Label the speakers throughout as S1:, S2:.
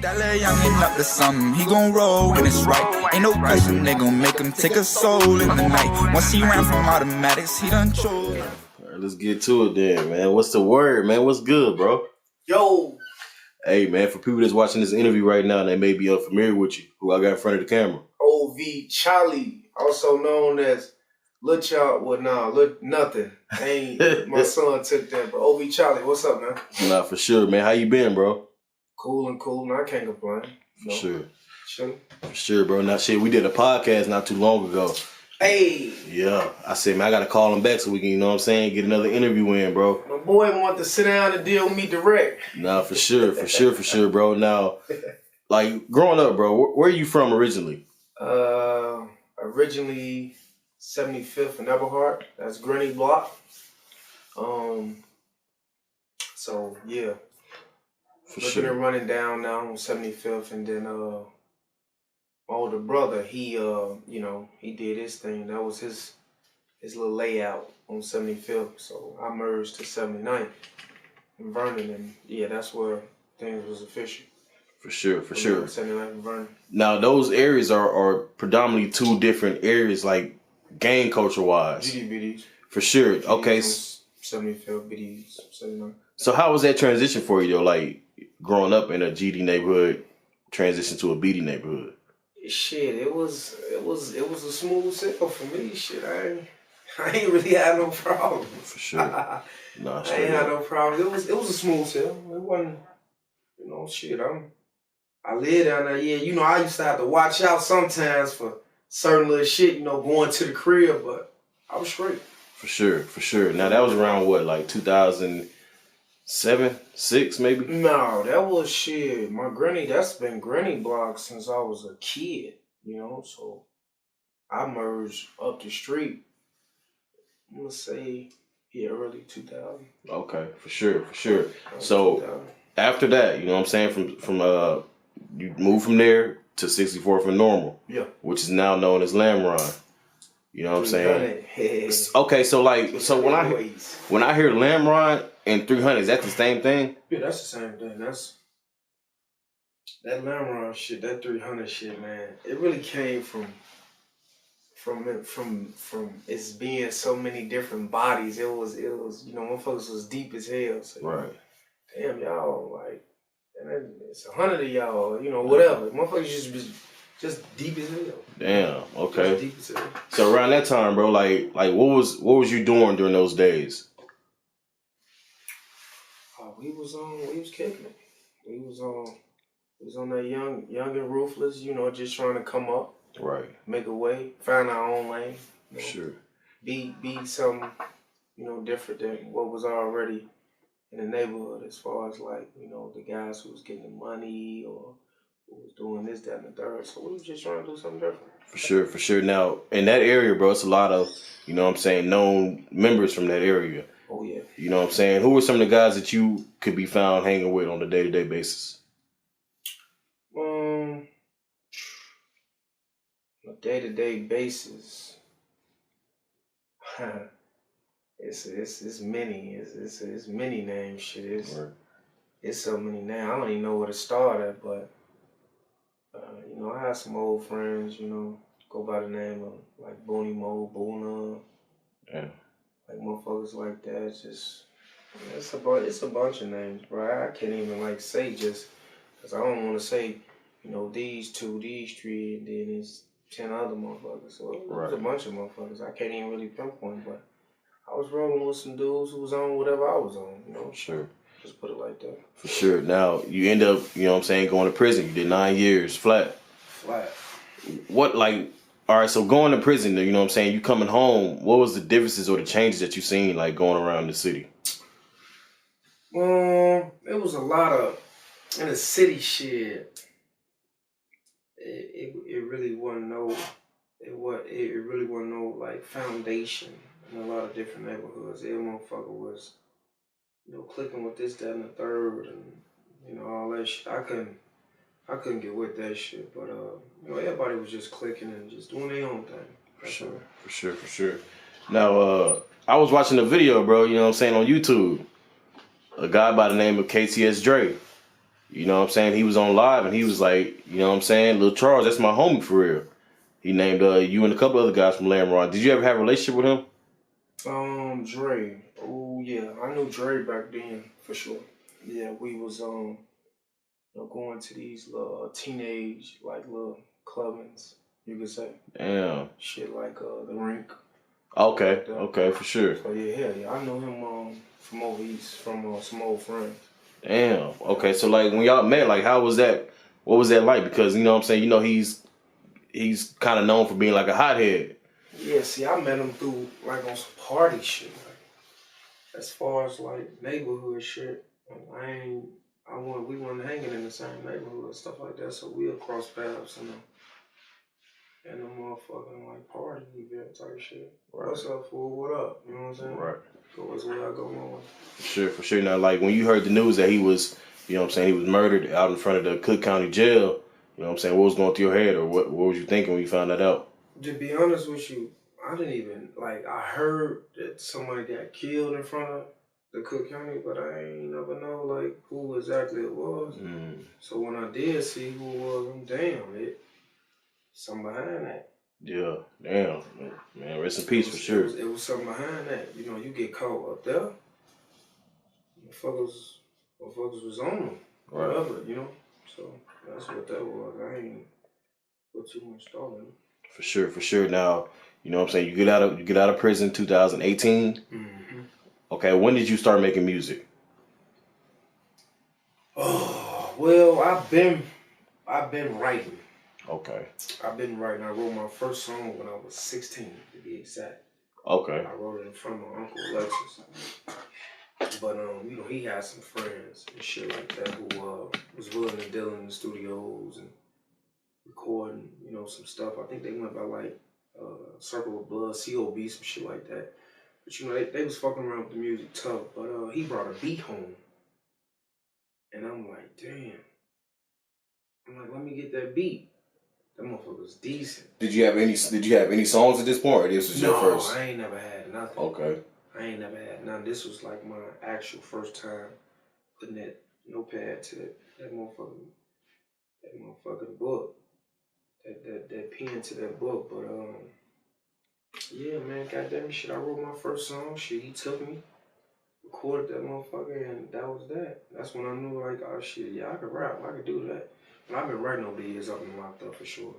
S1: That little youngin' up to something, he gon' roll when it's right. Ain't no question they gon' make him take a soul in the night. Once he ran from automatics, he done chose.
S2: All right, let's get to it then, man. What's the word, man? What's good, bro?
S3: Yo.
S2: Hey, man, for people that's watching this interview right now, they may be unfamiliar with you. Who I got in front of the camera?
S3: OV Charlie, also known as Lil Child. Well, nah, Lil Nothing. Ain't my son took that, but OV Charlie, what's up, man?
S2: Nah, for sure, man. How you been, bro?
S3: Cool, man. I can't complain.
S2: For sure.
S3: Sure.
S2: For sure, bro. Now, shit, we did a podcast not too long ago.
S3: Hey.
S2: Yeah. I said, man, I got to call him back so we can, you know what I'm saying, get another interview in, bro.
S3: My boy want to sit down and deal with me direct.
S2: Nah, for sure, bro. Now, like, growing up, bro, where are you from originally?
S3: Originally 75th and Eberhard. That's Granny Block. So, yeah.
S2: For
S3: Looking
S2: sure.
S3: at running down now on 75th, and then my older brother, he he did his thing. That was his little layout on 75th. So I merged to 79th in Vernon, and yeah, that's where things was official.
S2: For sure.
S3: 79th in Vernon.
S2: Now those areas are predominantly two different areas, like gang culture wise.
S3: GD
S2: For sure. Okay.
S3: 75th, BDs, 79.
S2: So how was that transition for you though? Like growing up in a GD neighborhood, transition to a BD neighborhood?
S3: Shit, it was a smooth sail for me. Shit, I ain't really had no problem.
S2: For sure. No,
S3: I ain't had no problem. It was a smooth sail. It wasn't, shit. I lived down there. Yeah, I used to have to watch out sometimes for certain little shit. Going to the crib, but I was straight.
S2: For sure. Now that was around what, like 2007, 6 maybe?
S3: No, that was shit. My granny, that's been Granny Block since I was a kid, so I merged up the street, I'm gonna say, early 2000.
S2: Okay, for sure. So
S3: 2000.
S2: after that, you know what I'm saying, from you moved from there to 64th and Normal.
S3: Yeah.
S2: Which is now known as Lamron. You know what I'm saying? Okay, so when I hear Lamron and 300, is that the same thing?
S3: Yeah, that's the same thing. That's that Lamron shit, that 300 shit, man. It really came from it's being so many different bodies. It was motherfuckers was deep as hell. So,
S2: right.
S3: Damn, y'all, like, and it's 100 of y'all, whatever. Motherfuckers just deep as hell.
S2: Damn. Okay.
S3: Deep as hell.
S2: So around that time, bro, like what was you doing during those days?
S3: We was kicking it. We was on that young and ruthless, just trying to come up.
S2: Right.
S3: Make a way, find our own lane.
S2: Sure.
S3: Be something, different than what was already in the neighborhood, as far as like, the guys who was getting the money or who was doing this, that, and the third. So we was just trying to do something different.
S2: For sure. Now, in that area, bro, it's a lot of, known members from that area.
S3: Oh, yeah.
S2: You know what I'm saying? Who are some of the guys that you could be found hanging with on a day-to-day basis?
S3: On a day-to-day basis, it's many. It's many names. Shit, it's so many names. I don't even know where to start at, but I have some old friends. Go by the name of like Booney Moe, Boona.
S2: Yeah.
S3: Like motherfuckers like that. It's a bunch of names, bro. I can't even like say just because I don't want to say, these two, these three, and then it's 10 other motherfuckers. So it was a bunch of motherfuckers. I can't even really pinpoint, but I was rolling with some dudes who was on whatever I was on,
S2: Sure.
S3: Just put it like that.
S2: For sure. Now, you end up, going to prison. You did 9 years flat. What, like, all right, so going to prison, you coming home, what was the differences or the changes that you seen, like, going around the city?
S3: It was a lot of, in the city shit, it really wasn't no, it really wasn't no, like, foundation in a lot of different neighborhoods. Every motherfucker was, clicking with this, that, and the third, and, all that shit. I couldn't get with that shit, but, everybody was just clicking and just doing their own thing.
S2: For sure. Now, I was watching a video, bro, on YouTube. A guy by the name of KTS Dre. You know what I'm saying? He was on live and he was like, you know what I'm saying? Lil Charles, that's my homie for real. He named you and a couple other guys from Lamron. Did you ever have a relationship with him?
S3: Dre. Oh yeah, I knew Dre back then for sure. Yeah, we was going to these little teenage like little clubbings, you could say.
S2: Damn.
S3: Shit like the rink.
S2: Okay,
S3: Like
S2: okay, for sure.
S3: So yeah, I knew him from over east, from some old friends.
S2: Damn. Okay, so like when y'all met, like how was that? What was that like? Because you know what I'm saying, you know he's kind of known for being like a hothead.
S3: Yeah, see, I met him through like on some party shit. Like, as far as like neighborhood shit, we weren't hanging in the same neighborhood and stuff like that, so we'll cross paths and the motherfucking like party event type shit. Right. What's up, fool? What up? You know what I'm saying? Right. Go as well, I go on.
S2: For sure. Now, like when you heard the news that he was, you know what I'm saying, he was murdered out in front of the Cook County Jail. You know what I'm saying? What was going through your head, or what was you thinking when you found that out?
S3: To be honest with you, I didn't even, like, I heard that somebody got killed in front of the Cook County, but I ain't never know, like, who exactly it was. So when I did see who it was, I'm damn, something behind that.
S2: Yeah, damn. Man, rest in peace for sure.
S3: It was something behind that. You know, you get caught up there, motherfuckers was on them, whatever, you know? So that's what that was. I ain't put too much thought in it.
S2: For sure. Now, you know what I'm saying, you get out of prison 2018. Mm-hmm. Okay, when did you start making music?
S3: Oh, well, I've been writing.
S2: Okay.
S3: I've been writing. I wrote my first song when I was 16, to be exact.
S2: Okay.
S3: I wrote it in front of my uncle Alexis. But you know, he had some friends and shit like that who was willing to deal in the studios and recording, you know, some stuff. I think they went by like Circle of Blood, COB, some shit like that. But you know, they was fucking around with the music tough. But he brought a beat home. And I'm like, damn. I'm like, let me get that beat. That motherfucker was decent.
S2: Did you have any songs at this point, or this was your first?
S3: No, I ain't never had nothing.
S2: Okay.
S3: I ain't never had nothing. This was like my actual first time putting that notepad to that motherfucking book. That pen to that book. But yeah, man, goddamn shit. I wrote my first song. Shit, he took me, recorded that motherfucker, and that was that. That's when I knew, like, oh shit, yeah, I could rap. I could do that. But I've been writing over the years up and locked up for sure.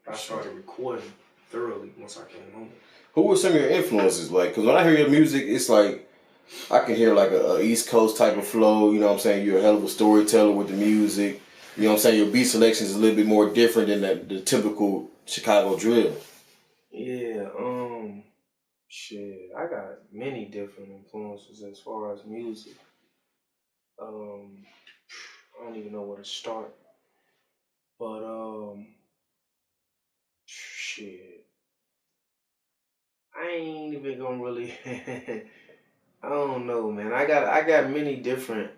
S3: I started recording thoroughly once I came home. Who
S2: were some of your influences? Like, because when I hear your music, it's like, I can hear like a East Coast type of flow, you know what I'm saying? You're a hell of a storyteller with the music. You know what I'm saying? Your beat selection is a little bit more different than the typical Chicago drill.
S3: Yeah, shit, I got many different influences as far as music. I don't even know where to start. But, shit. I ain't even gonna really, I don't know, man. I got many different,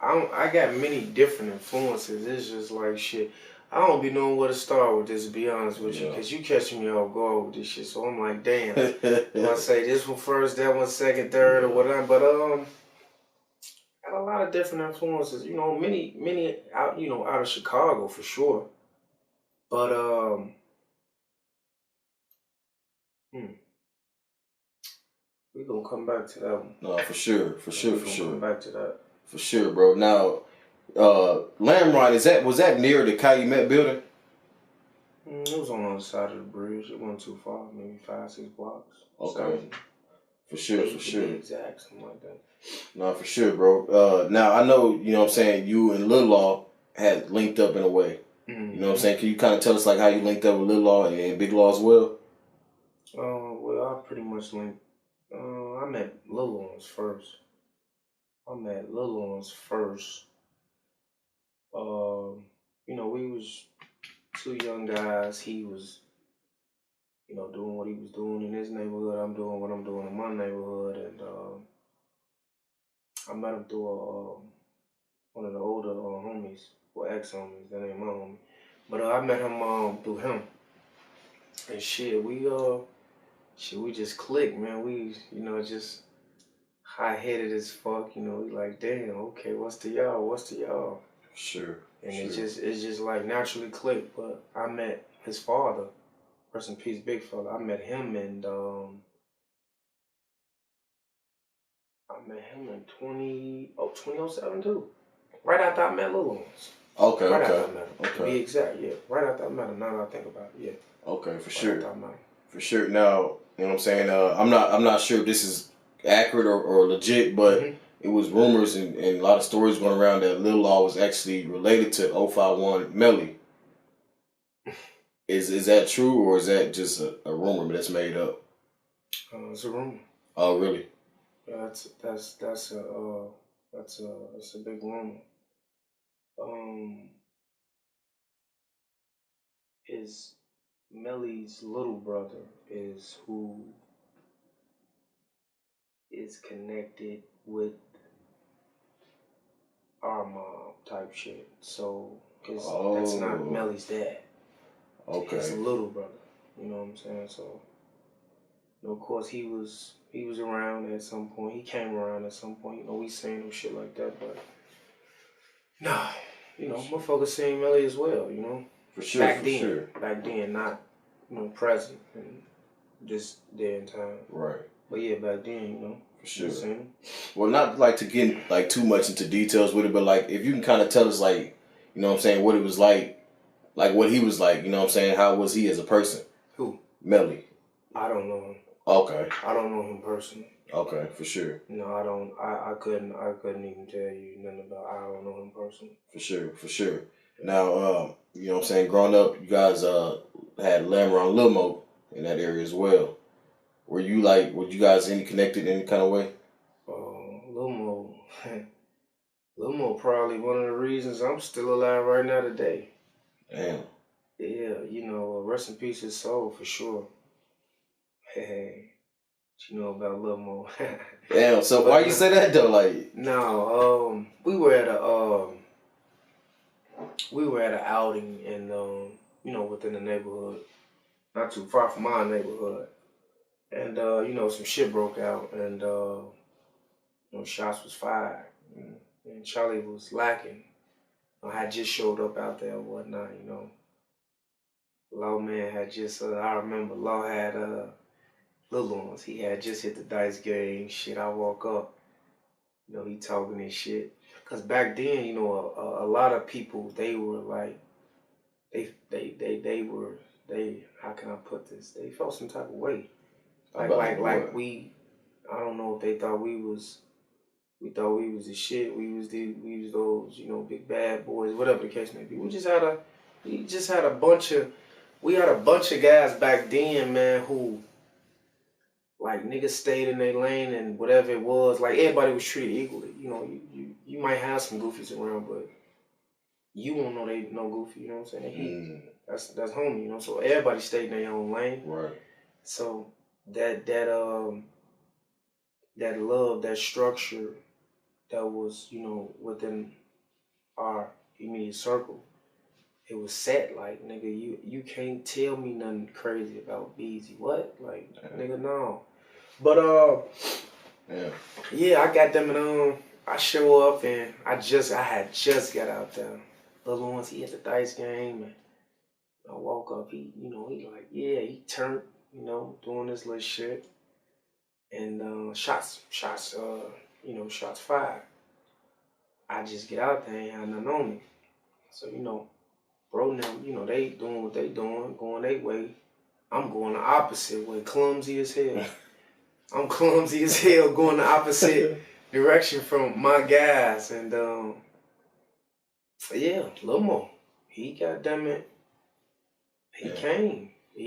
S3: I got many different influences. It's just like shit. I don't be knowing where to start with this, to be honest with you, because you catching me off guard with this shit. So I'm like, damn. I say this one first, that one second, third, or whatever. But got a lot of different influences. You know, many out, you know, out of Chicago for sure. But we gonna come back to that one.
S2: No, for sure.
S3: Come back to that.
S2: For sure, bro. Now, Lamron, was that near the Calumet building?
S3: It was on the other side of the bridge. It wasn't too far, maybe 5-6 blocks.
S2: Okay.
S3: 7.
S2: For sure.
S3: Exact, something like that.
S2: No, for sure, bro. Now, I know, you know what I'm saying, you and Lil Law had linked up in a way. Mm-hmm. You know what I'm saying? Can you kind of tell us like how you linked up with Lil Law and Big Law as well?
S3: Well, I pretty much linked. I met Lil Ones first. You know, we was two young guys. He was, you know, doing what he was doing in his neighborhood. I'm doing what I'm doing in my neighborhood, and I met him through one of the older homies, or ex-homies. That ain't my homie, but I met him through him, and shit, we just clicked, man. We, you know, just high-headed as fuck. You know, we like, damn, okay, what's to y'all?
S2: Sure.
S3: And
S2: sure.
S3: it's just like naturally clicked. But I met his father, rest in peace, big fella. I met him in 2007 too. Right after I met Lil Ones.
S2: Okay,
S3: right
S2: okay.
S3: After I met him.
S2: Okay.
S3: To be exact, yeah. Right after I met him. Now that I think about it, yeah.
S2: Okay, for
S3: Right
S2: sure.
S3: after I met him.
S2: For sure. Now, you know what I'm saying? I'm not sure if this is accurate or legit, but it was rumors and a lot of stories going around that Lil Law was actually related to 051 Melly. Is that true, or is that just a rumor that's made up?
S3: It's a rumor.
S2: Oh, really?
S3: Yeah, that's a big rumor. Is Melly's little brother is who is connected with our mom type shit. So that's not Melly's dad.
S2: Okay.
S3: His little brother. You know what I'm saying? So, you know, of course he was around at some point. He came around at some point. You know, we seen him shit like that, but nah, you know, motherfuckers seen Melly as well, you know.
S2: For sure.
S3: Back then, not, you know, present and this day and time.
S2: Right.
S3: But yeah, back then, you know.
S2: For sure.
S3: Seen him.
S2: Well, not like to get like too much into details with it, but like if you can kind of tell us like, you know what I'm saying, what it was like what he was like, you know what I'm saying, how was he as a person?
S3: Who?
S2: Melly.
S3: I don't know him.
S2: Okay.
S3: I don't know him personally.
S2: Okay, for sure.
S3: No, I don't. I couldn't even tell you nothing about. I don't know him personally.
S2: For sure. Now, you know what I'm saying, growing up, you guys had Lamron, Lil Moe in that area as well. Were you guys connected in any kind of way?
S3: Lil Moe. Lil Moe probably one of the reasons I'm still alive right now today.
S2: Damn.
S3: Yeah, you know, rest in peace his soul for sure. Hey, what you know about Lil Moe?
S2: Damn, so why you say that though? Like,
S3: no, we were at an outing in you know, within the neighborhood, not too far from our neighborhood, and you know, some shit broke out, and you know, shots was fired, and Charlie was lacking. I had just showed up out there and whatnot, you know. Law man had just, I remember Law had Lil Ones. He had just hit the dice game. Shit, I walk up, you know, he talking his shit. Cause back then, you know, a lot of people, they were like, they how can I put this? They felt some type of way. Like we, I don't know if they thought we thought we was the shit. We was those, you know, big bad boys, whatever the case may be. We had a bunch of guys back then, man, who like niggas stayed in their lane and whatever it was, like everybody was treated equally. You know, you might have some goofies around, but you won't know they no goofy, you know what I'm saying? That's homie, you know. So everybody stayed in their own lane.
S2: right.
S3: So that love, that structure that was, you know, within our immediate circle, it was set. Like, nigga, you can't tell me nothing crazy about Beezy. What? Like, nigga, no. But yeah, I got them and I show up and I had just got out there. Lil Ones, he had the dice game, and I walk up, he like, yeah, he turned, you know, doing this little shit. And shots fired. I just get out there, ain't had nothing on me. So, you know, bro, now, you know, they doing what they doing, going their way. I'm going the opposite way, clumsy as hell. I'm clumsy as hell, going the opposite direction from my guys. And yeah, Lil Moe, he goddammit, he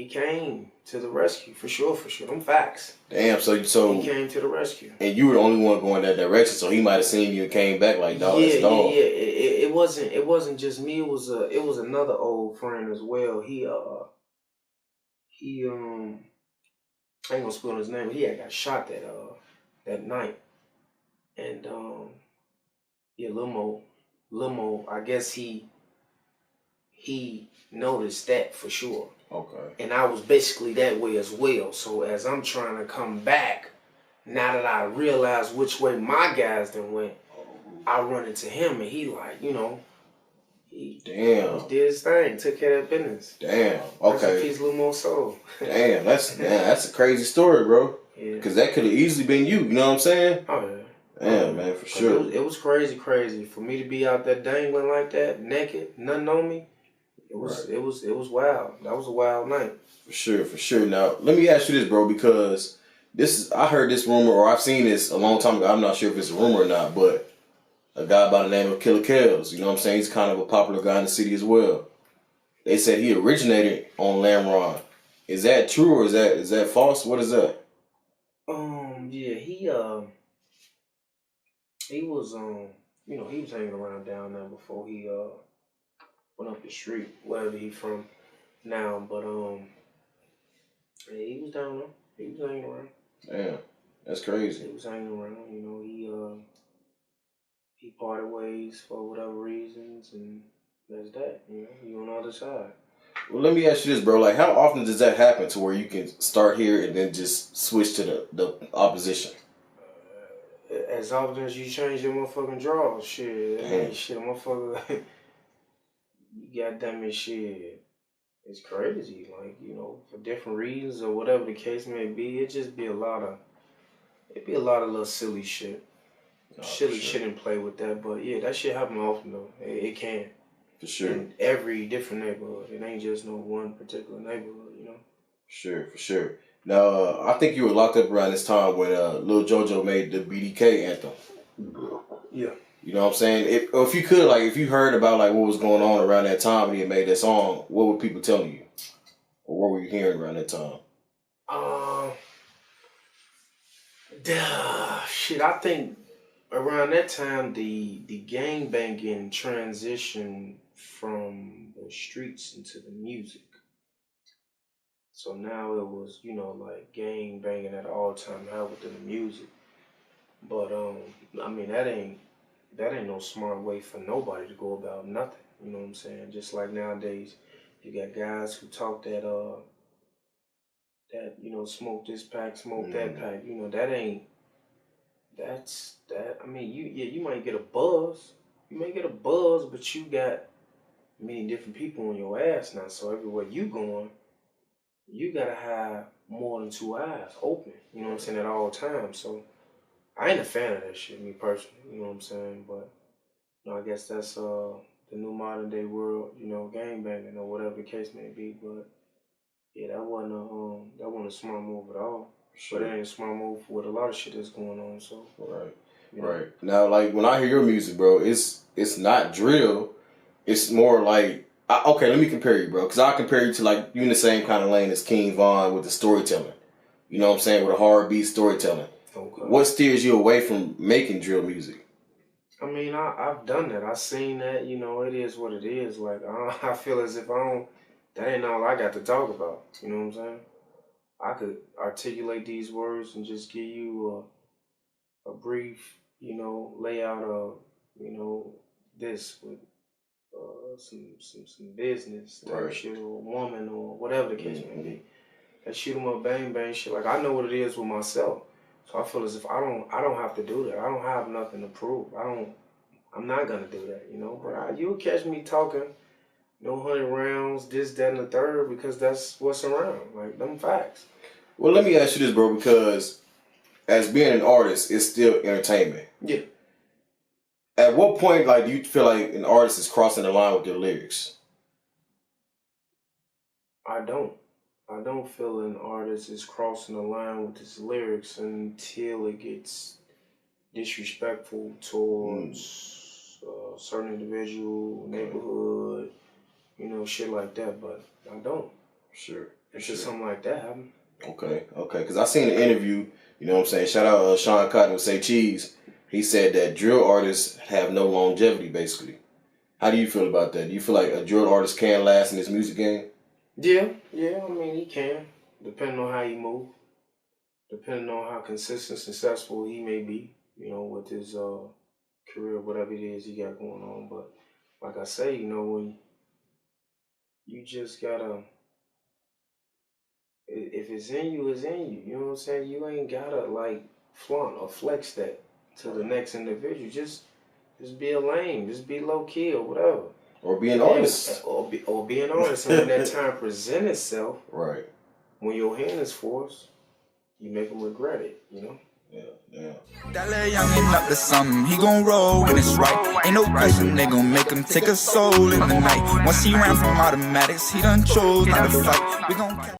S3: came to the rescue for sure. Them facts.
S2: Damn, so
S3: he came to the rescue.
S2: And you were the only one going that direction, so he might have seen you and came back like, dog, that's dog.
S3: Yeah. It wasn't just me. It was another old friend as well. He I ain't gonna spill his name. He had got shot that night, and yeah, Lil Moe, I guess he noticed that for sure.
S2: Okay.
S3: And I was basically that way as well. So as I'm trying to come back, now that I realize which way my guys done went, I run into him and he like, you know, He
S2: Damn.
S3: did his thing, took care of that business.
S2: Damn.
S3: Rest in
S2: Okay.
S3: peace, Lil Moe soul.
S2: Damn, that's a crazy story, bro.
S3: Yeah.
S2: Cause that could have easily been you. You know what I'm saying?
S3: Oh yeah.
S2: Damn, man, for sure.
S3: It was crazy. For me to be out there dangling like that, naked, nothing on me. It was wild. That was a wild night.
S2: For sure. Now, let me ask you this, bro, because I heard this rumor, or I've seen this a long time ago. I'm not sure if it's a rumor or not, but a guy by the name of Killa Kellz, you know what I'm saying? He's kind of a popular guy in the city as well. They said he originated on Lamron. Is that true or is that false? What is that?
S3: Yeah, he was he was hanging around down there before he went up the street, wherever he from now, but yeah, he was down there. He was hanging around.
S2: Damn, that's crazy.
S3: He was hanging around, he parted ways for whatever reasons, and that's that, you on the other side.
S2: Well, let me ask you this, bro. Like, how often does that happen to where you can start here and then just switch to the opposition?
S3: As often as you change your motherfucking draws, shit, motherfucker, you goddamn it, shit. It's crazy, like, for different reasons or whatever the case may be. It'd be a lot of little silly shit. Shouldn't play with that, but yeah, that shit happen often though. It can.
S2: For sure.
S3: In every different neighborhood. It ain't just no one particular neighborhood,
S2: For sure. Now, I think you were locked up around this time when Lil JoJo made the BDK anthem.
S3: Yeah.
S2: You know what I'm saying? If you could, like, if you heard about like what was going on around that time when he made that song, what were people telling you, or what were you hearing around that time?
S3: Shit, I think around that time the gang banging transitioned from the streets into the music. So now it was, like gang banging at all time high within the music. But I mean that ain't no smart way for nobody to go about nothing. You know what I'm saying? Just like nowadays, you got guys who talk that smoke this pack, smoke that pack. I mean, you might get a buzz. You may get a buzz, but you got many different people on your ass now. So everywhere you going, you gotta have more than two eyes open. You know what I'm saying, at all times. So I ain't a fan of that shit, me personally. You know what I'm saying? But I guess that's the new modern day world. Gang banging or whatever the case may be. But yeah, that wasn't a smart move at all. Sure. But it ain't a smart move with a lot of shit that's going on. So
S2: right. Right. Now, like, when I hear your music, bro, it's not drill. It's more like, okay, let me compare you, bro. Because I compare you to, like, you in the same kind of lane as King Von with the storytelling. You know what I'm saying? With a hard beat storytelling. Okay. What steers you away from making drill music?
S3: I mean, I've done that. I've seen that. It is what it is. Like, I feel as if that ain't all I got to talk about. You know what I'm saying? I could articulate these words and just give you a brief, layout of, this with some business type shit, or a woman, or whatever the case may be. That shoot 'em up, bang bang shit. Like, I know what it is with myself, so I feel as if I don't have to do that. I don't have nothing to prove. I'm not gonna do that, But you'll catch me talking, 100 rounds, this, that, and the third, because that's what's around. Like, them facts.
S2: Well, let me ask you this, bro, because as being an artist, it's still entertainment. Yeah. At what point, like, do you feel like an artist is crossing the line with their lyrics?
S3: I don't feel an artist is crossing the line with his lyrics until it gets disrespectful towards a certain individual, neighborhood, shit like that. But I don't.
S2: Sure.
S3: Until something like that happen.
S2: Okay. Because I seen an interview, you know what I'm saying? Shout out Sean Cotton with Say Cheese. He said that drill artists have no longevity, basically. How do you feel about that? Do you feel like a drill artist can last in this music game?
S3: Yeah. I mean, he can, depending on how he move, depending on how consistent, successful he may be, with his career, whatever it is he got going on. But like I say, when you just gotta, if it's in you, it's in you. You know what I'm saying? You ain't gotta like flaunt or flex that to the next individual. Just be a lame, just be low key or whatever.
S2: Or be an artist.
S3: Or be an artist. And when that time presents itself,
S2: right.
S3: when your hand is forced, you make them regret it, you know?
S2: Yeah.
S1: That little youngin' up to something, he gon' roll when it's right. Ain't no question, they gon' make him take a soul in the night. Once he ran from automatics, he done chose not to fight. We gon'